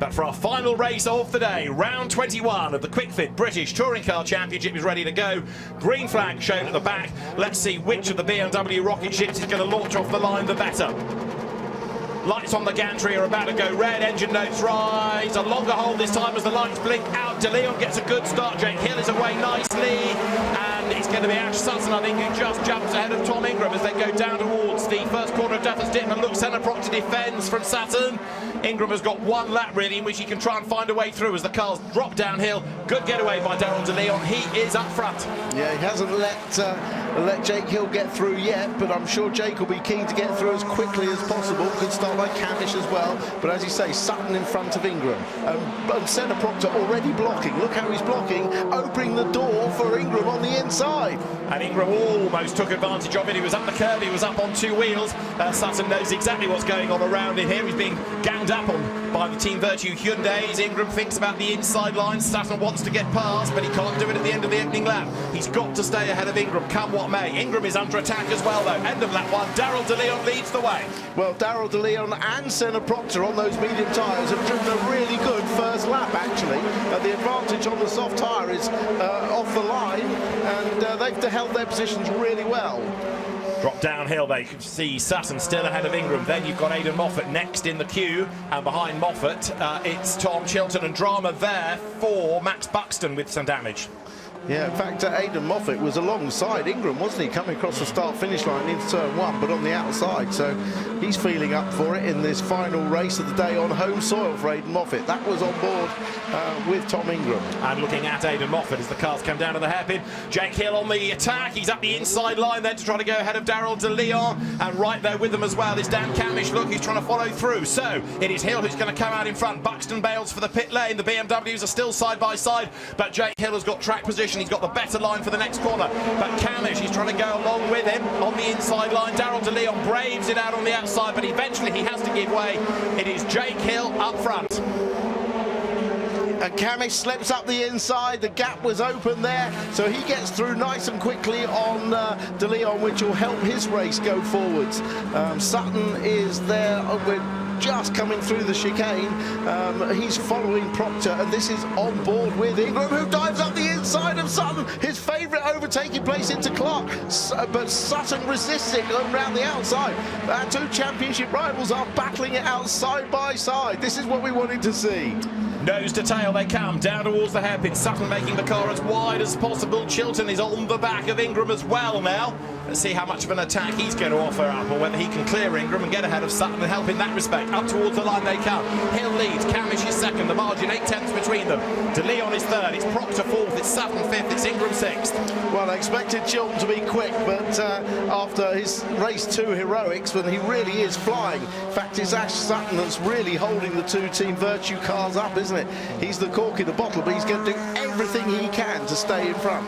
But for our final race of the day, round 21 of the QuickFit British Touring Car Championship is ready to go. Green flag shown at the back. Let's see which of the BMW rocket ships is going to launch off the line the better. Lights on the gantry are about to go red, engine notes rise. A longer hold this time as the lights blink out. DeLeon gets a good start. Jake Hill is away nicely. And it's going to be Ash Sutton, I think, who just jumps ahead of Tom Ingram as they go down towards the first corner of Duffers Dip. And look, centre proctor defends from Sutton. Ingram has got one lap really in which he can try and find a way through as the cars drop downhill. Good getaway by Daryl DeLeon. He is up front. Yeah, he hasn't let Jake Hill get through yet, but I'm sure Jake will be keen to get through as quickly as possible. Good start by Cammish as well, but as you say, Sutton in front of Ingram. And centre proctor already blocking. Look how he's blocking, opening the door for Ingram on the inside. And Ingram almost took advantage of it. He was up the curb, he was up on two wheels. Sutton knows exactly what's going on around him here. He's being ganged up on by the Team Virtue Hyundais. Ingram thinks about the inside line. Sutton wants to get past, but he can't do it at the end of the opening lap. He's got to stay ahead of Ingram, come what may. Ingram is under attack as well, though. End of lap one. Daryl DeLeon leads the way. Well, Daryl DeLeon and centre proctor on those medium tyres have driven a really good first lap, actually. The advantage on the soft tyre is off the line, and they've held their positions really well. Drop downhill, they can see Sutton still ahead of Ingram. Then you've got Aidan Moffat next in the queue, and behind Moffat it's Tom Chilton and drama there for Max Buxton with some damage. Yeah, in fact, Aidan Moffat was alongside Ingram, wasn't he? Coming across the start-finish line into turn one, but on the outside. So he's feeling up for it in this final race of the day on home soil for Aidan Moffat. That was on board with Tom Ingram. And looking at Aidan Moffat as the cars come down to the hairpin. Jake Hill on the attack. He's up the inside line then to try to go ahead of Daryl DeLeon. And right there with them as well is Dan Cammish. Look, he's trying to follow through. So it is Hill who's going to come out in front. Buxton bails for the pit lane. The BMWs are still side by side, but Jake Hill has got track position. He's got the better line for the next corner, but Cammish is trying to go along with him on the inside line. Daryl DeLeon braves it out on the outside, but eventually he has to give way. It is Jake Hill up front. And Cammish slips up the inside. The gap was open there, so he gets through nice and quickly on DeLeon, which will help his race go forwards. Sutton is there. We're just coming through the chicane. He's following Proctor, and this is on board with Ingram, who dives up the inside of Sutton. His favourite overtaking place into Clark, but Sutton resists it going round the outside. Our two championship rivals are battling it out side by side. This is what we wanted to see. Nose to tail they come, down towards the hairpin. Sutton making the car as wide as possible. Chilton is on the back of Ingram as well now. Let's see how much of an attack he's going to offer up, or whether he can clear Ingram and get ahead of Sutton and help in that respect. Up towards the line they come. Hill leads, Cammish is second, the margin 8/10 between them. DeLeon is third, it's Proctor fourth, it's Sutton fifth, it's Ingram sixth. Well, I expected Chilton to be quick, but after his race 2 heroics, when he really is flying. In fact, it's Ash Sutton that's really holding the two Team Virtue cars up, isn't it? He's the cork in the bottle, but he's going to do everything he can to stay in front.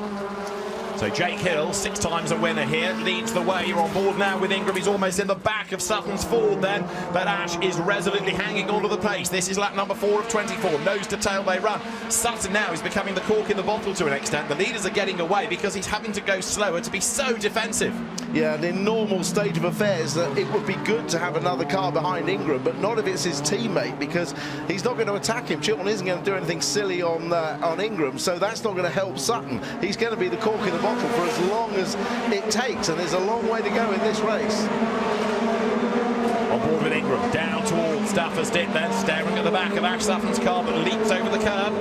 So Jake Hill, 6 times a winner here, leads the way. You're on board now with Ingram. He's almost in the back of Sutton's Ford then, but Ash is resolutely hanging on to the pace. This is lap number 4 of 24. Nose to tail they run. Sutton now is becoming the cork in the bottle to an extent. The leaders are getting away because he's having to go slower to be so defensive. Yeah, and in normal state of affairs, it would be good to have another car behind Ingram, but not if it's his teammate, because he's not going to attack him. Chilton isn't going to do anything silly on Ingram, so that's not going to help Sutton. He's going to be the cork in the bottle for as long as it takes, and there's a long way to go in this race. On board with Ingram, down towards Duffers Dip then, staring at the back of Ash Sutton's car, but leaps over the curb.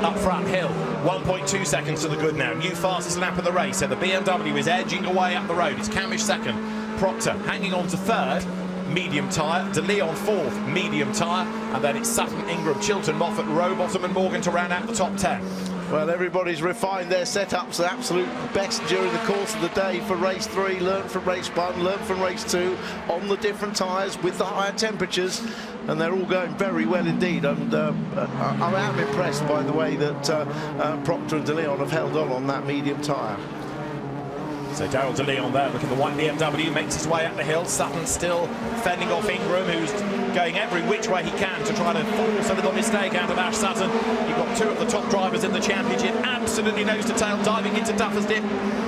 Up front, Hill, 1.2 seconds to the good now. New fastest lap of the race, so the BMW is edging away up the road. It's Cammish second, Proctor hanging on to third, medium tyre, DeLeon fourth, medium tyre, and then it's Sutton, Ingram, Chilton, Moffat, Rowbottom and Morgan to round out the top 10. Well, everybody's refined their setups to absolute best during the course of the day for race 3, learned from race 1, learned from race 2, on the different tyres with the higher temperatures, and they're all going very well indeed. And I am impressed by the way that Proctor and DeLeon have held on that medium tyre. So Daryl DeLeon there, look at the white BMW, makes his way up the hill. Sutton still fending off Ingram, who's going every which way he can to try to force a little mistake out of Ash Sutton. You've got 2 of the top drivers in the championship, absolutely nose to tail, diving into Duffers Dip.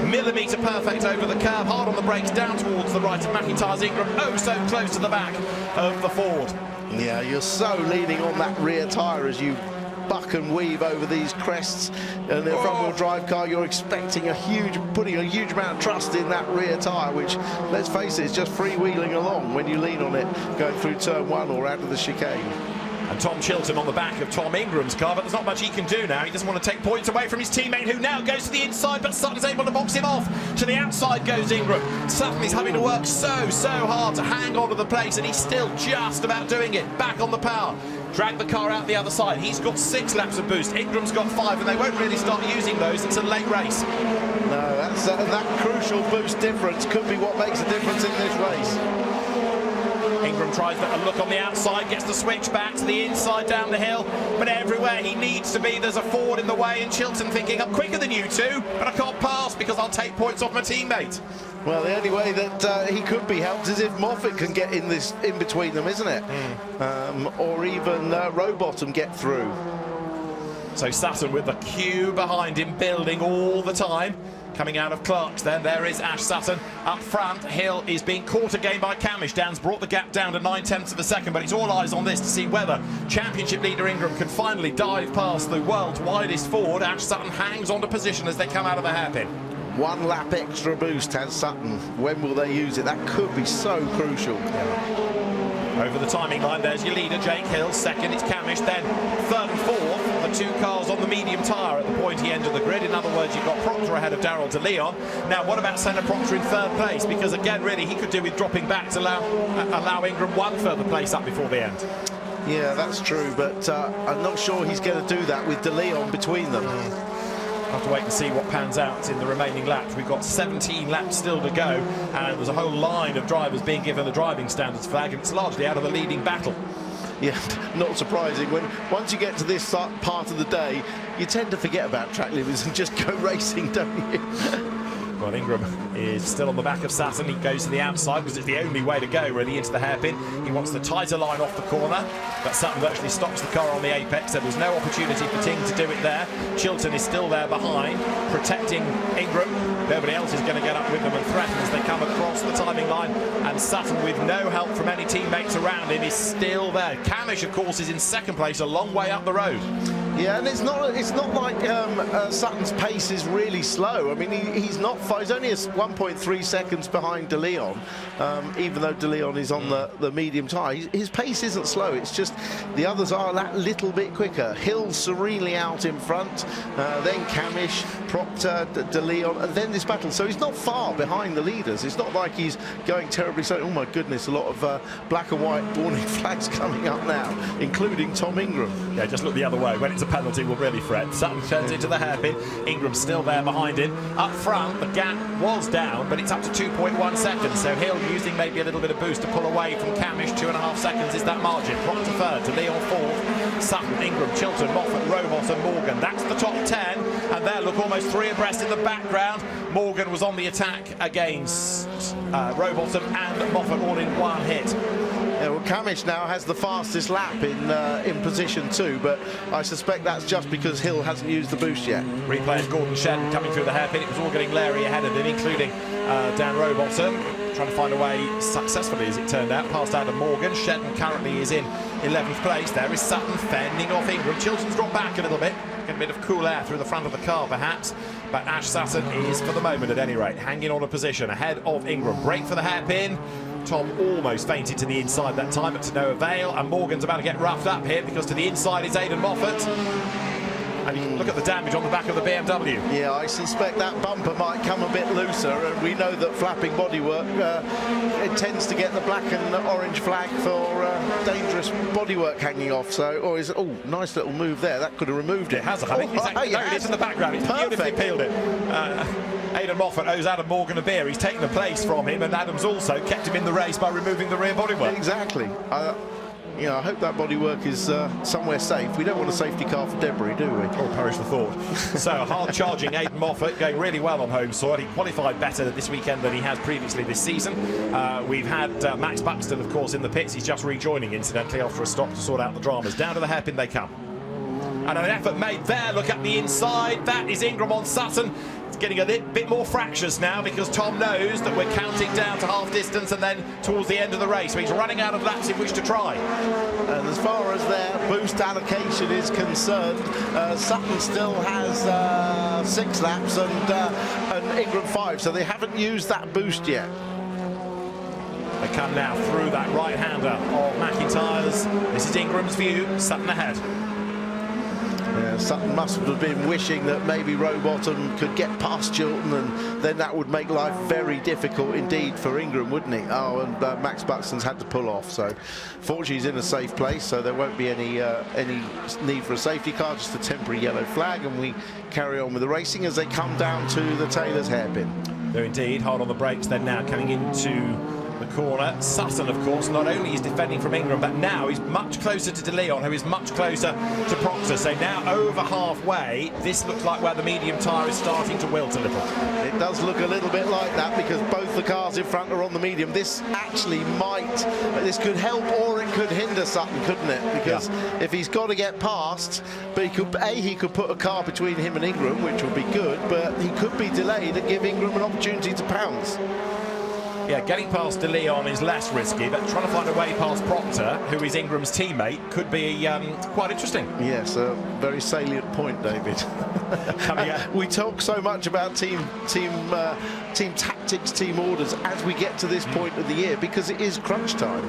Millimetre perfect over the curb, hard on the brakes, down towards the right of McIntyre's Ingram. Oh, so close to the back of the Ford. Yeah, you're so leaning on that rear tyre as you buck and weave over these crests. And the front-wheel drive car, you're expecting putting a huge amount of trust in that rear tyre, which, let's face it, is just freewheeling along when you lean on it going through turn 1 or out of the chicane. And Tom Chilton on the back of Tom Ingram's car, but there's not much he can do now. He doesn't want to take points away from his teammate, who now goes to the inside, but Sutton's able to box him off. To the outside goes Ingram. Sutton is having to work so hard to hang on to the place, and he's still just about doing it. Back on the power. Drag the car out the other side. He's got 6 laps of boost. Ingram's got 5, and they won't really start using those until late race. No, that crucial boost difference could be what makes a difference in this race. Ingram tries a look on the outside, gets the switch back to the inside down the hill, but everywhere he needs to be, there's a Ford in the way, and Chilton thinking, I'm quicker than you two, but I can't pass because I'll take points off my teammate. Well, the only way that he could be helped is if Moffat can get in between them, isn't it? Or even Rowbottom get through. So Sutton with the queue behind him, building all the time. Coming out of Clark's then, there is Ash Sutton up front. Hill is being caught again by Cammish. Dan's brought the gap down to 9/10 of a second, but it's all eyes on this to see whether championship leader Ingram can finally dive past the world's widest Ford. Ash Sutton hangs on to position as they come out of the hairpin. 1 lap extra boost has Sutton. When will they use it? That could be so crucial. Over the timing line, there's your leader, Jake Hill. Second, it's Cammish. Then third and fourth, the 2 cars on the medium tyre at the pointy end of the grid. In other words, you've got Proctor ahead of Daryl DeLeon. Now, what about Senna Proctor in 3rd place? Because, again, really, he could do with dropping back to allow Ingram 1 further place up before the end. Yeah, that's true, but I'm not sure he's going to do that with DeLeon between them. Have to wait and see what pans out in the remaining laps. We've got 17 laps still to go, and there's a whole line of drivers being given the driving standards flag, and it's largely out of the leading battle. Yeah, not surprising. Once you get to this part of the day, you tend to forget about track limits and just go racing, don't you? Well, Ingram is still on the back of Sutton. He goes to the outside because it's the only way to go, really, into the hairpin. He wants the tighter line off the corner, but Sutton virtually stops the car on the apex, so there's no opportunity for Ting to do it there. Chilton is still there behind, protecting Ingram. Nobody else is going to get up with them and threaten as they come across the timing line, and Sutton, with no help from any teammates around him, is still there. Cammish, of course, is in 2nd place, a long way up the road. Yeah, and it's not like Sutton's pace is really slow. I mean, he's only 1.3 seconds behind DeLeon, even though DeLeon is on the medium tyre. His pace isn't slow. It's just the others are that little bit quicker. Hill serenely out in front, then Cammish, Proctor, DeLeon, and then this battle. So he's not far behind the leaders. It's not like he's going terribly slow. Oh my goodness, a lot of black and white warning flags coming up now, including Tom Ingram. Yeah, just look the other way. When it's a penalty, we'll really fret. Sutton turns into the hairpin. Ingram's still there behind him. Up front, the gap was down, but it's up to 2.1 seconds. So Hill using maybe a little bit of boost to pull away from Cammish. 2.5 seconds is that margin. Proctor 3rd, DeLeon 4th. Sutton, Ingram, Chilton, Moffat, Rowbottom, Morgan. That's the top 10. And there, look, almost 3 abreast in the background. Morgan was on the attack against Rowbottom and Moffat all in 1 hit. Yeah, well, Cammish now has the fastest lap in position 2, but I suspect that's just because Hill hasn't used the boost yet. Replay of Gordon Shedden coming through the hairpin. It was all getting Larry ahead of him, including Dan Rowbottom, trying to find a way successfully, as it turned out, past Adam Morgan. Shedden currently is in 11th place. There is Sutton fending off Ingram. Chilton's dropped back a little bit, getting a bit of cool air through the front of the car, perhaps. But Ash Sutton is, for the moment at any rate, hanging on a position ahead of Ingram. Brake for the hairpin. Tom almost fainted to the inside that time, but to no avail. And Morgan's about to get roughed up here, because to the inside is Aidan Moffat. And you can look at the damage on the back of the BMW. Yeah, I suspect that bumper might come a bit looser, and we know that flapping bodywork it tends to get the black and orange flag for dangerous bodywork hanging off. So, nice little move there. That could have removed it. It has, I think. It is in the background. It's beautifully peeled it. Aidan Moffat owes Adam Morgan a beer. He's taken the place from him, and Adam's also kept him in the race by removing the rear bodywork. Exactly. I hope that bodywork is somewhere safe. We don't want a safety car for debris, do we? Oh, perish the thought. So, hard-charging Aidan Moffat, going really well on home soil. He qualified better this weekend than he has previously this season. We've had Max Buxton, of course, in the pits. He's just rejoining, incidentally, after a stop to sort out the dramas. Down to the hairpin they come. And an effort made there. Look at the inside. That is Ingram on Sutton. getting a bit more fractious now because Tom knows that we're counting down to half distance and then towards the end of the race. So he's running out of laps in which to try. And as far as their boost allocation is concerned, Sutton still has 6 laps and Ingram 5, so they haven't used that boost yet. They come now through that right-hander of McIntyre's. This is Ingram's view, Sutton ahead. Yeah, Sutton must have been wishing that maybe Rowbottom could get past Chilton, and then that would make life very difficult indeed for Ingram, wouldn't it? Oh, and Max Buxton's had to pull off, so fortunately he's in a safe place, so there won't be any need for a safety car, just a temporary yellow flag, and we carry on with the racing as they come down to the Taylor's hairpin. They're indeed hard on the brakes then now, coming into the corner. Sutton, of course, not only is defending from Ingram, but now he's much closer to DeLeon, who is much closer to Proctor. So now over halfway, this looks like where the medium tyre is starting to wilt a little. It does look a little bit like that because both the cars in front are on the medium. This actually this could help or it could hinder Sutton, couldn't it? Because if he's got to get past, but he could put a car between him and Ingram, which would be good, but he could be delayed and give Ingram an opportunity to pounce. Yeah, getting past DeLeon is less risky, but trying to find a way past Proctor, who is Ingram's teammate, could be quite interesting. Yes, a very salient point, David. We talk so much about team tactics, team orders as we get to this point of the year because it is crunch time.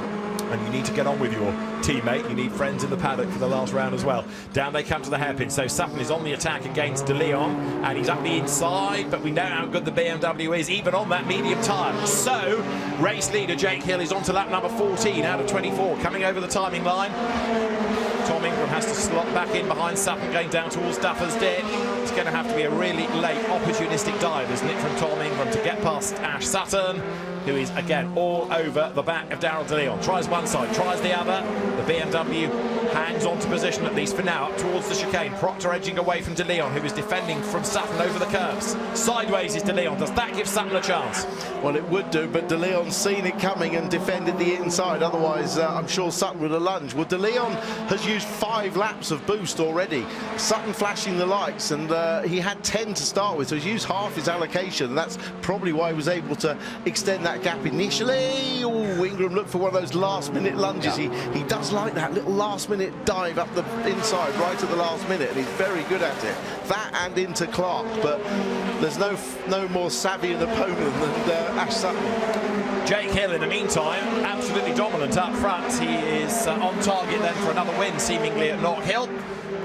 And you need to get on with your teammate. You need friends in the paddock for the last round as well. Down they come to the hairpin. So Sutton is on the attack against DeLeon, and he's up the inside, but we know how good the BMW is, even on that medium tyre. So, race leader Jake Hill is on to lap number 14 out of 24, coming over the timing line. Tom Ingram has to slot back in behind Sutton, going down towards Duffer's Dip. It's going to have to be a really late, opportunistic dive, isn't it, from Tom Ingram to get past Ash Sutton, who is, again, all over the back of Daryl DeLeon. Tries one side, tries the other. The BMW hangs on to position, at least for now, up towards the chicane. Proctor edging away from DeLeon, who is defending from Sutton over the curves. Sideways is DeLeon. Does that give Sutton a chance? Well, it would do, but DeLeon's seen it coming and defended the inside. Otherwise, I'm sure Sutton would have lunged. Well, DeLeon has used 5 laps of boost already. Sutton flashing the lights, and he had 10 to start with, so he's used half his allocation. And that's probably why he was able to extend that gap initially. Oh, Ingram looked for one of those last-minute lunges. He does like that little last-minute dive up the inside right at the last minute, and he's very good at it. That and into Clark, but there's no more savvy an opponent than Ash Sutton. Jake Hill, in the meantime, absolutely dominant up front. He is on target then for another win, seemingly at Knockhill.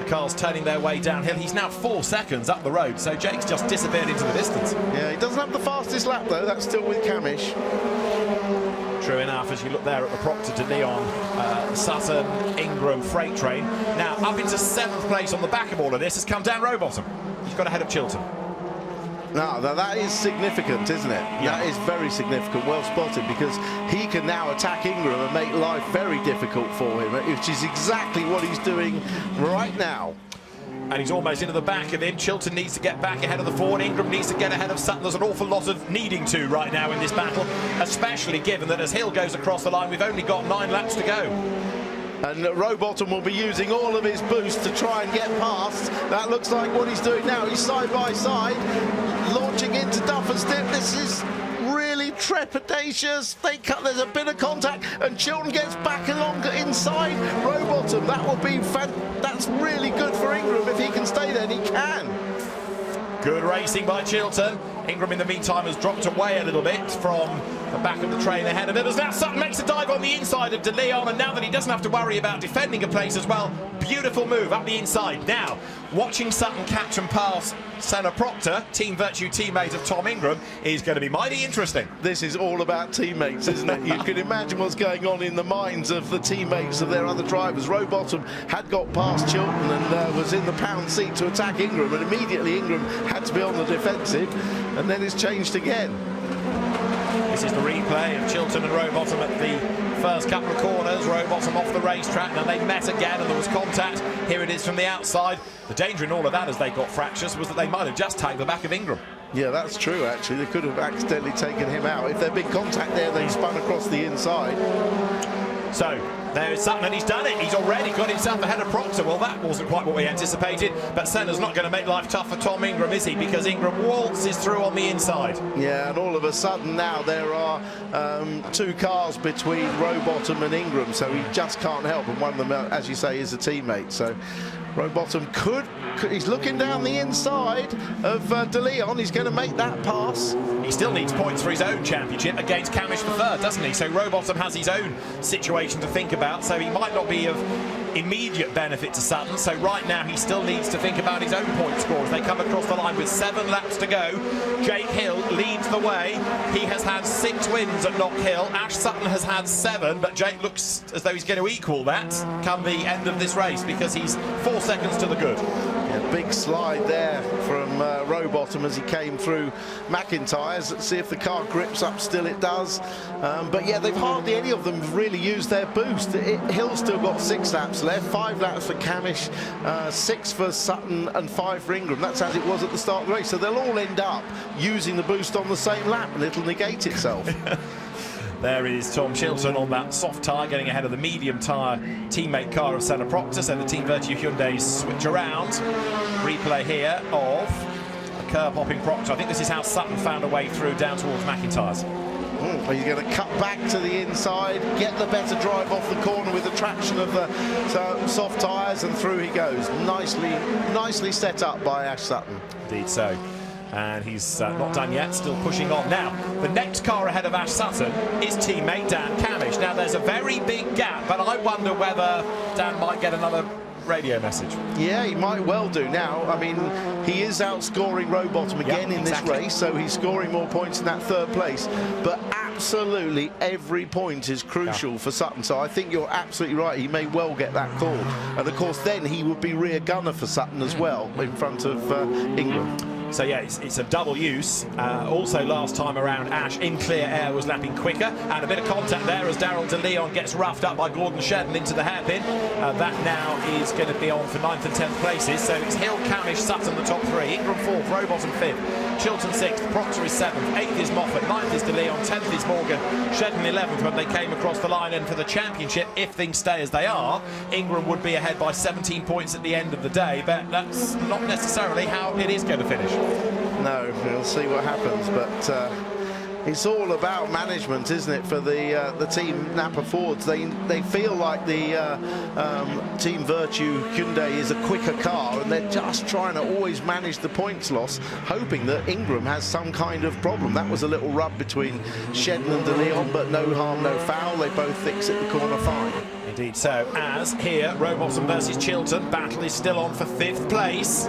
The cars turning their way downhill. He's now 4 seconds up the road, so Jake's just disappeared into the distance. Yeah, he doesn't have the fastest lap, though. That's still with Cammish. True enough, as you look there at the Proctor DeLeon, Sutton, Ingram freight train. Now, up into 7th place on the back of all of this has come Dan Rowbottom. He's got ahead of Chilton. No, that is significant, isn't it? Yeah. That is very significant, well spotted, because he can now attack Ingram and make life very difficult for him, which is exactly what he's doing right now. And he's almost into the back of him. Chilton needs to get back ahead of the Ford. Ingram needs to get ahead of Sutton. There's an awful lot of needing to right now in this battle, especially given that as Hill goes across the line, we've only got 9 laps to go. And Rowbottom will be using all of his boost to try and get past. That looks like what he's doing now. He's side by side, launching into Duffer's Dip. This is really trepidatious. There's a bit of contact, and Chilton gets back along inside Rowbottom. That will be that's really good for Ingram if he can stay there, and he can. Good racing by Chilton. Ingram, in the meantime, has dropped away a little bit from the back of the train ahead of him. As now Sutton makes a dive on the inside of DeLeon, and now that he doesn't have to worry about defending a place as well, beautiful move up the inside. Now, watching Sutton catch and pass Senna Proctor, Team Virtue teammate of Tom Ingram, is going to be mighty interesting. This is all about teammates, isn't it? You can imagine what's going on in the minds of the teammates of their other drivers. Rowbottom had got past Chilton and was in the pound seat to attack Ingram, and immediately Ingram had to be on the defensive, and then it's changed again. This is the replay of Chilton and Rowbottom at the first couple of corners. Rowbottom off the racetrack, and they met again, and there was contact. Here it is from the outside. The danger in all of that, as they got fractious, was that they might have just tagged the back of Ingram. Yeah, that's true, actually. They could have accidentally taken him out. If there'd been contact there, they spun across the inside. So there's Sutton, and he's done it. He's already got himself ahead of Proctor. Well, that wasn't quite what we anticipated, but Senna's not going to make life tough for Tom Ingram, is he? Because Ingram waltzes through on the inside. Yeah, and all of a sudden now there are 2 cars between Rowbottom and Ingram, so he just can't help, and one of them, as you say, is a teammate. So Rowbottom he's looking down the inside of DeLeon. He's going to make that pass. He still needs points for his own championship against Cammish the third, doesn't he? So Rowbottom has his own situation to think about, so he might not be of immediate benefit to Sutton. So right now he still needs to think about his own point score as they come across the line with 7 laps to go. Jake Hill leads the way. He has had 6 wins at Knockhill. Ash Sutton has had 7, but Jake looks as though he's going to equal that come the end of this race because he's 4 seconds to the good. Yeah, big slide there from Rowbottom as he came through McIntyre's. Let's see if the car grips up. Still it does. But yeah, they've hardly any of them really used their boost. Hill's still got 6 laps left, 5 laps for Cammish, 6 for Sutton and 5 for Ingram. That's as it was at the start of the race. So they'll all end up using the boost on the same lap and it'll negate itself. There is Tom Chilton on that soft tyre, getting ahead of the medium tyre teammate car of Senna Proctor. So the Team Virtue Hyundais switch around. Replay here of a curb-hopping Proctor. I think this is how Sutton found a way through down towards McIntyre's. He's going to cut back to the inside, get the better drive off the corner with the traction of the soft tyres, and through he goes. Nicely set up by Ash Sutton. Indeed so. And he's not done yet, still pushing on. Now, the next car ahead of Ash Sutton is teammate Dan Cammish. Now, there's a very big gap, but I wonder whether Dan might get another radio message. Yeah, he might well do. Now, I mean, he is outscoring Rowbottom again in this race, so he's scoring more points in that 3rd place. But absolutely every point is crucial for Sutton, so I think you're absolutely right. He may well get that call. And, of course, then he would be rear gunner for Sutton as well in front of Ingram. So yeah, it's a double use. Also last time around, Ash in clear air was lapping quicker, and a bit of contact there as Daryl DeLeon gets roughed up by Gordon Shedden into the hairpin. That now is going to be on for 9th and 10th places. So it's Hill, Cammish, Sutton the top 3, Ingram 4th, Rowbottom 5th, Chilton 6th, Proctor is 7th, 8th is Moffat, 9th is DeLeon, 10th is Morgan, Shedden 11th when they came across the line. And for the championship, if things stay as they are, Ingram would be ahead by 17 points at the end of the day, but that's not necessarily how it is going to finish. No, we'll see what happens, but it's all about management, isn't it, for the team Napa Fords. They feel like the Team Virtue Hyundai is a quicker car, and they're just trying to always manage the points loss, hoping that Ingram has some kind of problem. That was a little rub between Shedden and DeLeon, but no harm, no foul. They both exit the corner fine. Indeed so, as here, Rowbottom versus Chilton. Battle is still on for 5th place.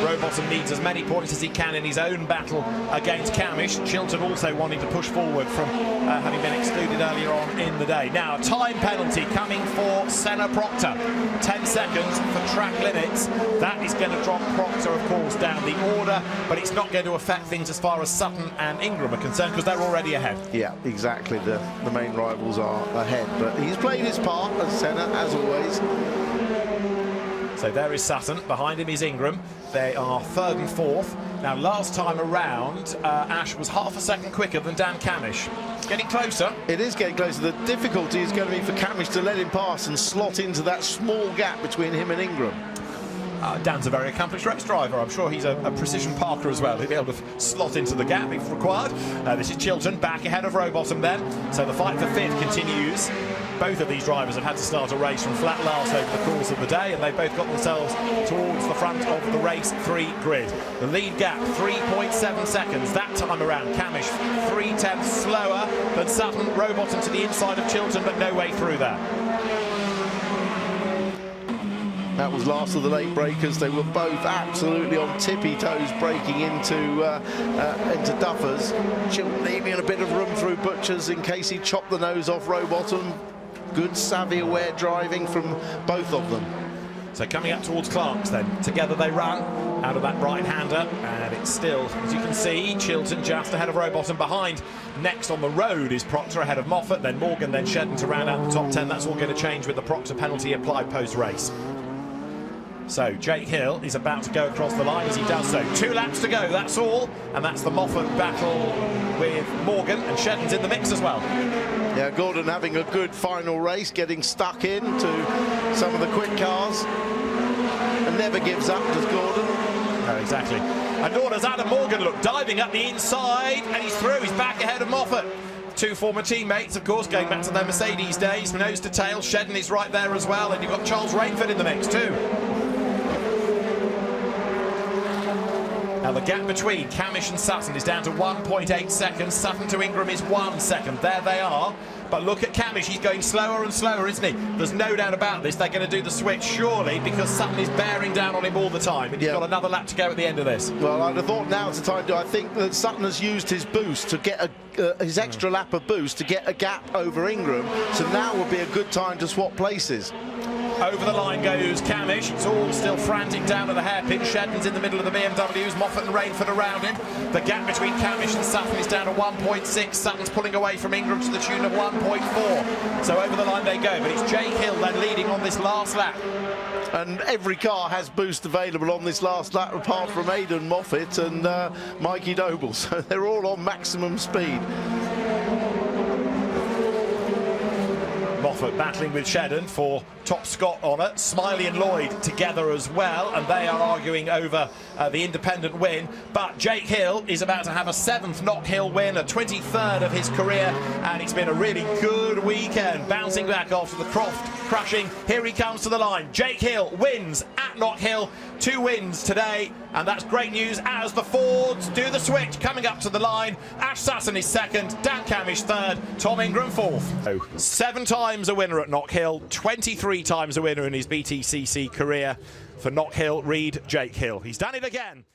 Rowbottom needs as many points as he can in his own battle against Cammish. Chilton also wanting to push forward from having been excluded earlier on in the day. Now, time penalty coming for Senna Proctor. 10 seconds for track limits. That is going to drop Proctor, of course, down the order, but it's not going to affect things as far as Sutton and Ingram are concerned because they're already ahead. Yeah, exactly. The main rivals are ahead, but he's played his part as Senna, as always. So there is Sutton, behind him is Ingram. They are 3rd and 4th. Now, last time around, Ash was half a second quicker than Dan Cammish. It's getting closer. It is getting closer. The difficulty is going to be for Cammish to let him pass and slot into that small gap between him and Ingram. Dan's a very accomplished race driver. I'm sure he's a precision parker as well. He'll be able to slot into the gap if required. This is Chilton back ahead of Rowbottom then. So the fight for 5th continues. Both of these drivers have had to start a race from flat last over the course of the day, and they've both got themselves towards the front of the race 3 grid. The lead gap, 3.7 seconds that time around. Cammish 3/10 slower than Sutton. Rowbottom to the inside of Chilton, but no way through that. That was last of the late breakers. They were both absolutely on tippy toes breaking into Duffers. Chilton leaving a bit of room through Butchers in case he chopped the nose off Rowbottom. Good savvy aware driving from both of them. So coming up towards Clark's then. Together they run out of that right-hander, and it's still, as you can see, Chilton just ahead of Rowbottom. Behind, next on the road is Proctor ahead of Moffat, then Morgan, then Shedden to round out the top 10. That's all going to change with the Proctor penalty applied post-race. So Jake Hill is about to go across the line as he does so. 2 laps to go, that's all. And that's the Moffat battle with Morgan, and Shedden's in the mix as well. Yeah, Gordon having a good final race, getting stuck into some of the quick cars. And never gives up, does Gordon? No, exactly. And Norda's Adam Morgan, look, diving up the inside, and he's through. He's back ahead of Moffat. Two former teammates, of course, going back to their Mercedes days, nose to tail. Shedden is right there as well, and you've got Charles Rainford in the mix too. Now the gap between Cammish and Sutton is down to 1.8 seconds. Sutton to Ingram is 1 second. There they are. But look at Cammish, he's going slower and slower, isn't he? There's no doubt about this. They're going to do the switch, surely, because Sutton is bearing down on him all the time. And he's got another lap to go at the end of this. Well, I'd have thought now's the time. I think that Sutton has used his boost to get his extra lap of boost to get a gap over Ingram. So now would be a good time to swap places. Over the line goes Cammish. It's all still frantic down to the hairpin. Shedden's in the middle of the BMWs. Moffat and Rainford around him. The gap between Cammish and Sutton is down to 1.6. Sutton's pulling away from Ingram to the tune of 1.4. So over the line they go. But it's Jake Hill then leading on this last lap. And every car has boost available on this last lap, apart from Aidan Moffat and Mikey Noble. So they're all on maximum speed. Moffat battling with Shedden for top Scott honour. Smiley and Lloyd together as well, and they are arguing over the independent win. But Jake Hill is about to have a 7th Knockhill win, a 23rd of his career, and it's been a really good weekend. Bouncing back after the Croft crashing. Here he comes to the line. Jake Hill wins at Knockhill. 2 wins today, and that's great news as the Fords do the switch. Coming up to the line, Ash Sutton is 2nd, Dan Cammish 3rd, Tom Ingram 4th. 7 times a winner at Knockhill, 23 times a winner in his BTCC career. For Knockhill, read Jake Hill. He's done it again.